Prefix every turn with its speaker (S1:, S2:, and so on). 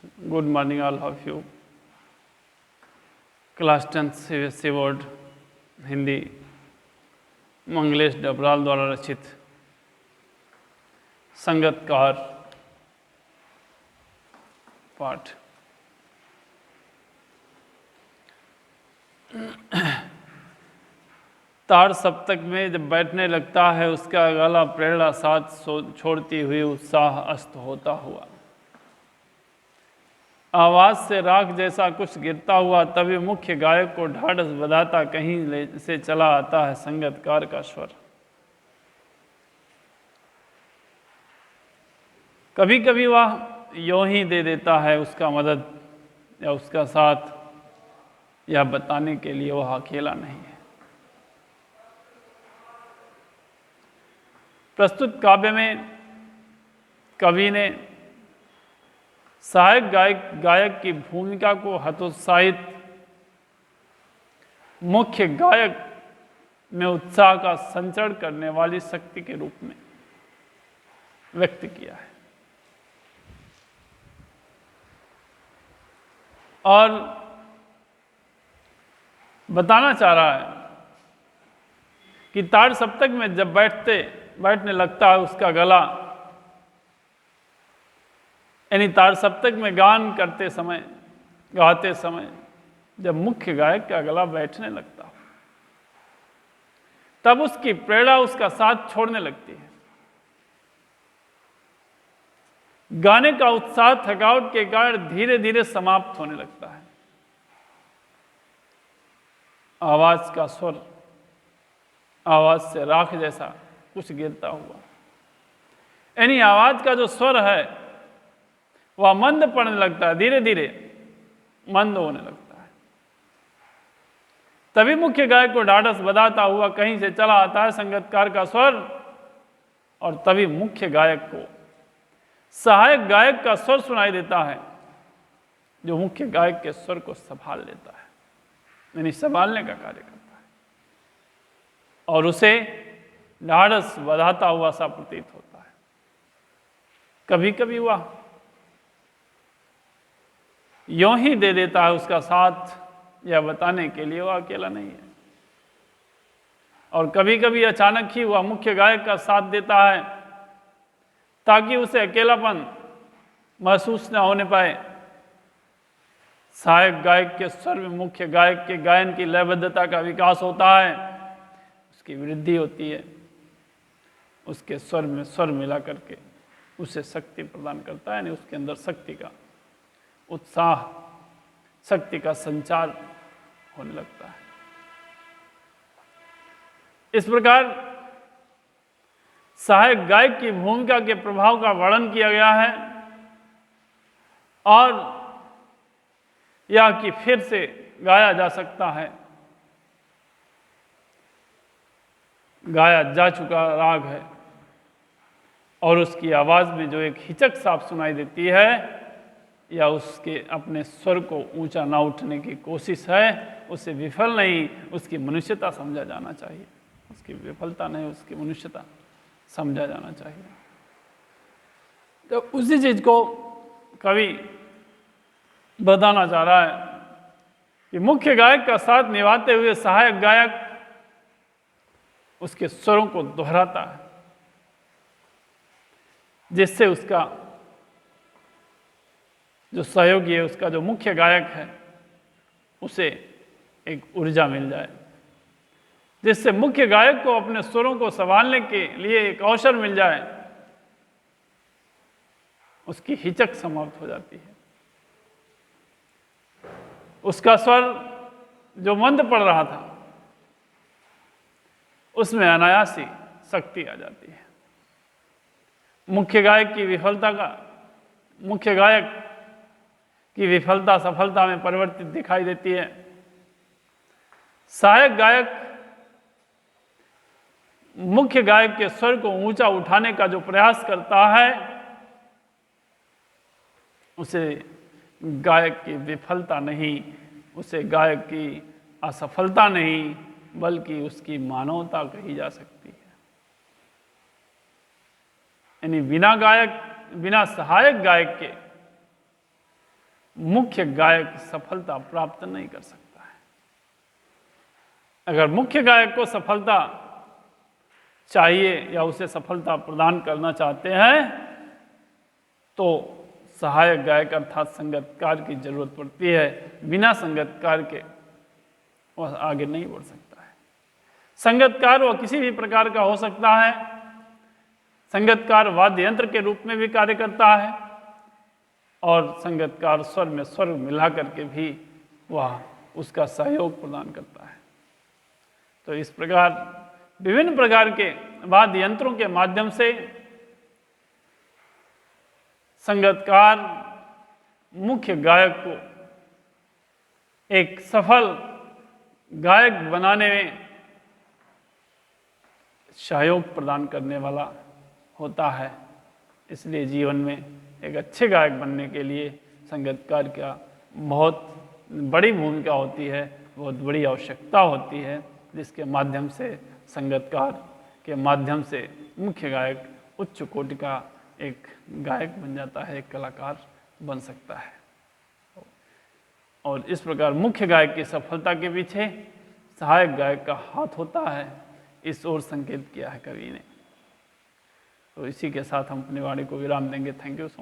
S1: Good morning, all of you. Class 10 CBSE board Hindi Manglesh Dabral द्वारा रचित संगतकार पाठ। ताड़ सप्तक में जब बैठने लगता है उसका गला प्रेरणा साथ छोड़ती हुई उत्साह अस्त होता हुआ, आवाज से राख जैसा कुछ गिरता हुआ, तभी मुख्य गायक को ढाढ़स बधाता कहीं से चला आता है संगतकार का स्वर। कभी कभी वह यूं ही दे देता है उसका मदद या उसका साथ, या बताने के लिए वह अकेला नहीं है। प्रस्तुत काव्य में कवि ने सहायक गायक की भूमिका को हतोत्साहित मुख्य गायक में उत्साह का संचरण करने वाली शक्ति के रूप में व्यक्त किया है और बताना चाह रहा है कि ताड़ सप्तक में जब बैठने लगता है उसका गला, यानी ताड़ सप्तक में गाते समय जब मुख्य गायक का गला बैठने लगता हो, तब उसकी प्रेरणा उसका साथ छोड़ने लगती है। गाने का उत्साह थकावट के कारण धीरे धीरे समाप्त होने लगता है। आवाज का स्वर आवाज से राख जैसा कुछ गिरता हुआ, यानी आवाज का जो स्वर है वह मंद पड़ने लगता है, धीरे धीरे मंद होने लगता है। तभी मुख्य गायक को ढाढ़स बधाता हुआ कहीं से चला आता है संगतकार का स्वर, और तभी मुख्य गायक को सहायक गायक का स्वर सुनाई देता है, जो मुख्य गायक के स्वर को संभाल लेता है, यानी संभालने का कार्य करता है, और उसे ढाढ़स बधाता हुआ सा प्रतीत होता है। कभी कभी वह यूं ही दे देता है उसका साथ, या बताने के लिए वह अकेला नहीं है, और कभी कभी अचानक ही वह मुख्य गायक का साथ देता है ताकि उसे अकेलापन महसूस न होने पाए। सहायक गायक के स्वर में मुख्य गायक के गायन की लयबद्धता का विकास होता है, उसकी वृद्धि होती है, उसके स्वर में स्वर मिला करके उसे शक्ति प्रदान करता है, यानी उसके अंदर शक्ति का उत्साह, शक्ति का संचार होने लगता है। इस प्रकार सहायक गायक की भूमिका के प्रभाव का वर्णन किया गया है, और यह कि फिर से गाया जा सकता है। गाया जा चुका राग है और उसकी आवाज में जो एक हिचक साफ सुनाई देती है, या उसके अपने स्वर को ऊंचा ना उठने की कोशिश है, उसे विफल नहीं, उसकी मनुष्यता समझा जाना चाहिए। उसकी विफलता नहीं, उसकी मनुष्यता समझा जाना चाहिए। तो उसी चीज को कवि बताना चाह रहा है कि मुख्य गायक का साथ निभाते हुए सहायक गायक उसके स्वरों को दोहराता है, जिससे उसका जो सहयोगी है, उसका जो मुख्य गायक है, उसे एक ऊर्जा मिल जाए, जिससे मुख्य गायक को अपने स्वरों को संभालने के लिए एक अवसर मिल जाए। उसकी हिचक समाप्त हो जाती है, उसका स्वर जो मंद पड़ रहा था उसमें अनायास ही शक्ति आ जाती है। मुख्य गायक की विफलता सफलता में परिवर्तित दिखाई देती है। सहायक गायक मुख्य गायक के स्वर को ऊंचा उठाने का जो प्रयास करता है, उसे गायक की विफलता नहीं, उसे गायक की असफलता नहीं, बल्कि उसकी मानवता कही जा सकती है। यानी बिना सहायक गायक के मुख्य गायक सफलता प्राप्त नहीं कर सकता है। अगर मुख्य गायक को सफलता चाहिए या उसे सफलता प्रदान करना चाहते हैं तो सहायक गायक अर्थात संगतकार की जरूरत पड़ती है। बिना संगतकार के वह आगे नहीं बढ़ सकता है। संगतकार वह किसी भी प्रकार का हो सकता है। संगतकार वाद्य यंत्र के रूप में भी कार्य करता है और संगतकार स्वर में स्वर मिला करके भी वह उसका सहयोग प्रदान करता है। तो इस प्रकार विभिन्न प्रकार के वाद्य यंत्रों के माध्यम से संगतकार मुख्य गायक को एक सफल गायक बनाने में सहयोग प्रदान करने वाला होता है। इसलिए जीवन में एक अच्छे गायक बनने के लिए संगतकार का बहुत बड़ी भूमिका होती है, बहुत बड़ी आवश्यकता होती है, जिसके माध्यम से संगतकार के माध्यम से मुख्य गायक उच्च कोटि का एक गायक बन जाता है, एक कलाकार बन सकता है। और इस प्रकार मुख्य गायक की सफलता के पीछे सहायक गायक का हाथ होता है, इस ओर संकेत किया है कवि ने। तो इसी के साथ हम अपनी वाणी को विराम देंगे। Thank you so much.